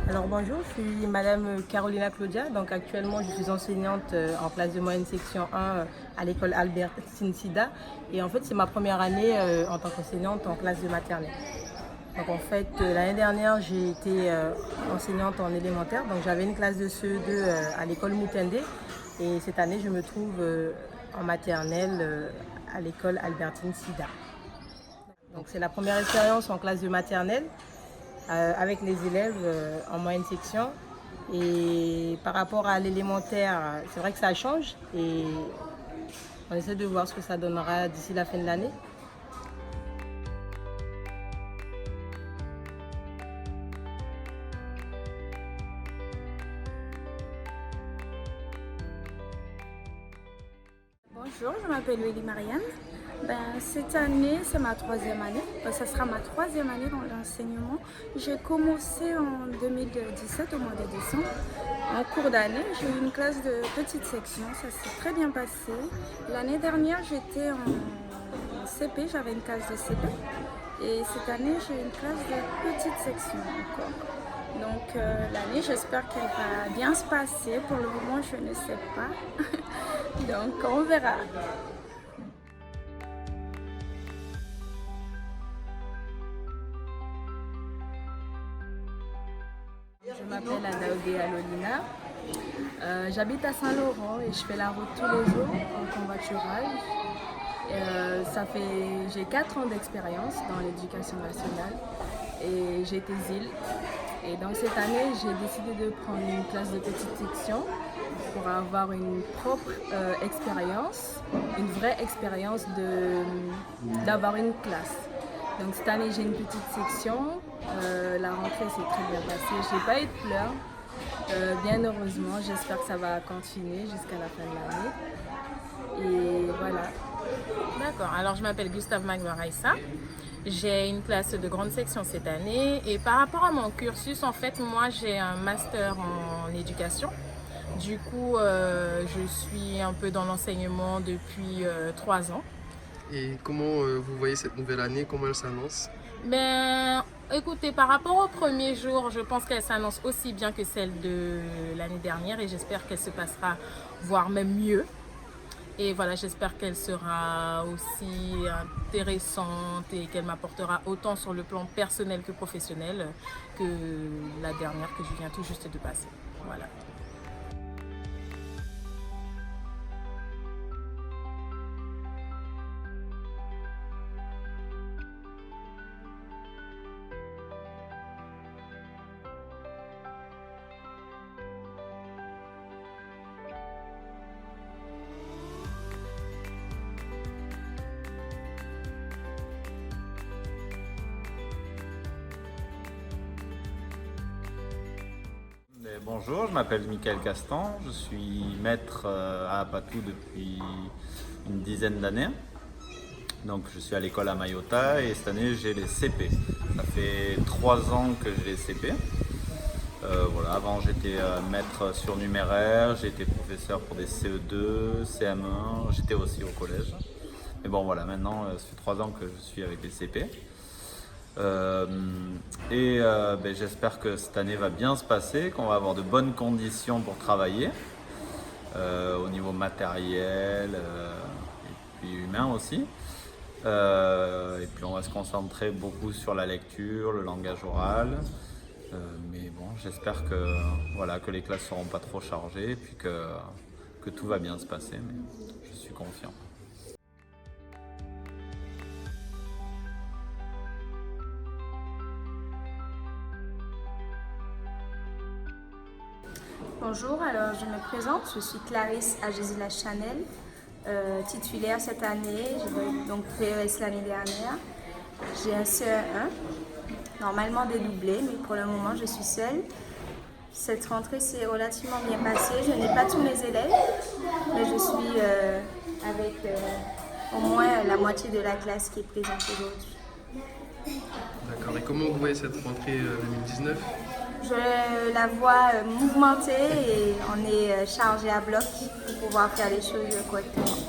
Alors bonjour, je suis Madame Carolina Claudia. Donc actuellement, je suis enseignante en classe de moyenne section 1 à l'école Albertine Sida. Et en fait, c'est ma première année en tant qu'enseignante en classe de maternelle. Donc en fait, l'année dernière, j'ai été enseignante en élémentaire. Donc j'avais une classe de CE2 à l'école Moutendé. Et cette année, je me trouve en maternelle à l'école Albertine Sida. Donc c'est la première expérience en classe de maternelle avec les élèves en moyenne section. Et par rapport à l'élémentaire, c'est vrai que ça change et on essaie de voir ce que ça donnera d'ici la fin de l'année. Bonjour, je m'appelle Willy Marianne. Cette année, c'est ma troisième année. Ça sera ma troisième année dans l'enseignement. J'ai commencé en 2017, au mois de décembre. En cours d'année, j'ai eu une classe de petite section. Ça s'est très bien passé. L'année dernière, j'étais en CP, j'avais une classe de CP. Et cette année, j'ai une classe de petite section encore. Donc l'année, j'espère qu'elle va bien se passer. Pour le moment, je ne sais pas. Donc on verra. Je m'appelle Adaoudé Alolina. J'habite à Saint-Laurent et je fais la route tous les jours en covoiturage. J'ai 4 ans d'expérience dans l'éducation nationale et j'ai été ZIL. Et donc cette année, j'ai décidé de prendre une classe de petite section pour avoir une propre expérience, une vraie expérience d'avoir une classe. Donc cette année, j'ai une petite section. La rentrée s'est très bien passée. Je n'ai pas eu de pleurs. Bien heureusement, j'espère que ça va continuer jusqu'à la fin de l'année. Et voilà. D'accord, alors je m'appelle Gustave Magmaraïssa. J'ai une classe de grande section cette année et par rapport à mon cursus, en fait, moi j'ai un master en éducation. Du coup, je suis un peu dans l'enseignement depuis 3 ans. Et comment vous voyez cette nouvelle année, comment elle s'annonce? Écoutez, par rapport au premier jour, je pense qu'elle s'annonce aussi bien que celle de l'année dernière et j'espère qu'elle se passera, voire même mieux. Et voilà, j'espère qu'elle sera aussi intéressante et qu'elle m'apportera autant sur le plan personnel que professionnel que la dernière que je viens tout juste de passer. Voilà. Bonjour, je m'appelle Michael Castan, je suis maître à Apatou depuis une dizaine d'années. Donc je suis à l'école à Mayota et cette année j'ai les CP. Ça fait 3 ans que j'ai les CP. Voilà, avant j'étais maître surnuméraire, j'ai été professeur pour des CE2, CM1, j'étais aussi au collège. Mais bon voilà, maintenant ça fait 3 ans que je suis avec les CP. J'espère que cette année va bien se passer, qu'on va avoir de bonnes conditions pour travailler au niveau matériel et puis humain aussi. Et puis on va se concentrer beaucoup sur la lecture, le langage oral. Mais bon, j'espère que les classes ne seront pas trop chargées et puis que tout va bien se passer. Mais je suis confiant. Bonjour, alors je me présente, je suis Clarisse Agésila Chanel, titulaire cette année, j'ai donc PES l'année dernière. J'ai un CE1, normalement dédoublé, mais pour le moment je suis seule. Cette rentrée s'est relativement bien passée, je n'ai pas tous mes élèves, mais je suis avec au moins la moitié de la classe qui est présente aujourd'hui. D'accord, et comment vous voyez cette rentrée 2019? Je la vois mouvementée et on est chargé à bloc pour pouvoir faire les choses correctement.